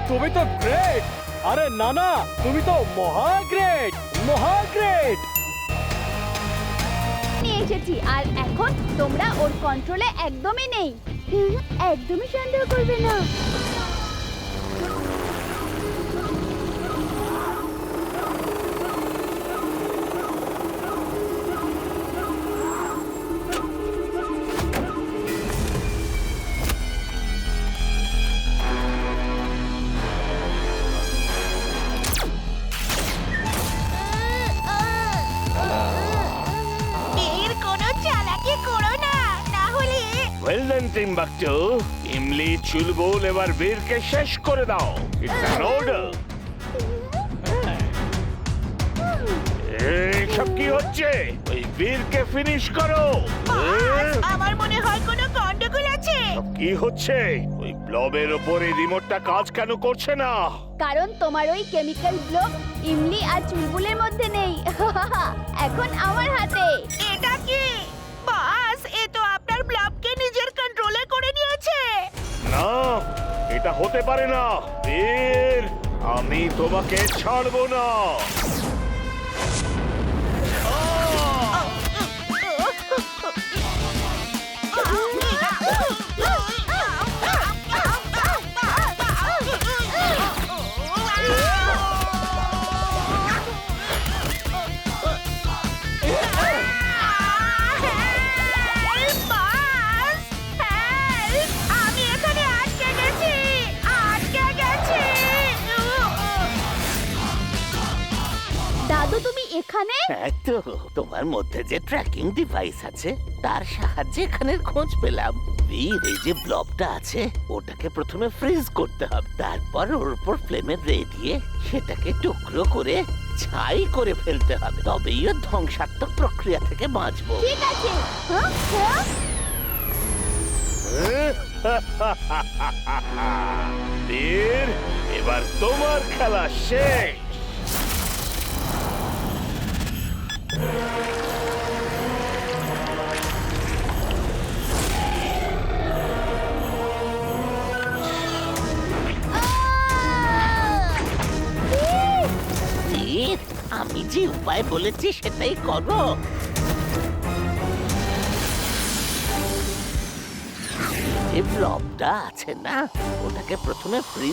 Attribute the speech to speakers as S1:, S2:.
S1: তুমি তো গ্রেট! আরে না, তুমি তো মহা গ্রেট!
S2: নিয়ে এসেছি আর এখন তোমরা ওর কন্ট্রোলে একদমই নেই। একদমই সন্দেহ করবে না।
S3: Well done Timbuktu. Imli Chulbul এবার বীরকে শেষ করে দাও। It's an order. এইসব কি হচ্ছে? ওই বীরকে ফিনিশ করো।
S4: আমার মনে হয় কোনো গন্ডগোল আছে।
S3: কি হচ্ছে? ওই ব্লবের ওপরে রিমোটটা কাজ কেন করছে না?
S2: কারণ তোমার ওই কেমিক্যাল ব্লক ইমলি আর চুলবুলের মধ্যে নেই। এখন আমার হাতে।
S4: এটা কি বস? এ তো আপনার ব্লবকে নিজের কন্ট্রোলে করে নিয়েছে।
S3: না, এটা হতে পারে না। বীর, আমি তোমাকে ছাড়বো না।
S4: আমি এখানে আটকে গেছি।
S2: দাদু তুমি এখানে?
S5: হ্যাঁ তো, তোমার মধ্যে যে ট্র্যাকিং ডিভাইস আছে তার সাহায্যে এখানের খোঁজ পেলাম। বীর, এই যে ব্লবটা আছে ওটাকে প্রথমে ফ্রিজ করতে হবে, তারপর ওর উপর ফ্লেমের রে দিয়ে সেটাকে টুকরো করে ছাই করে ফেলতে হবে, তবেই ও ধ্বংসাত্মক প্রক্রিয়া থেকে বাঁচবো।
S2: ঠিক আছে। হ্যাঁ?
S3: বীর, এবার তোমার খেলা শেষ।
S5: বীর, আমি যে উপায় বলেছি সেটাই করো। যে ব্লবটা আছে না ওটাকে প্রথমে ফ্রিজ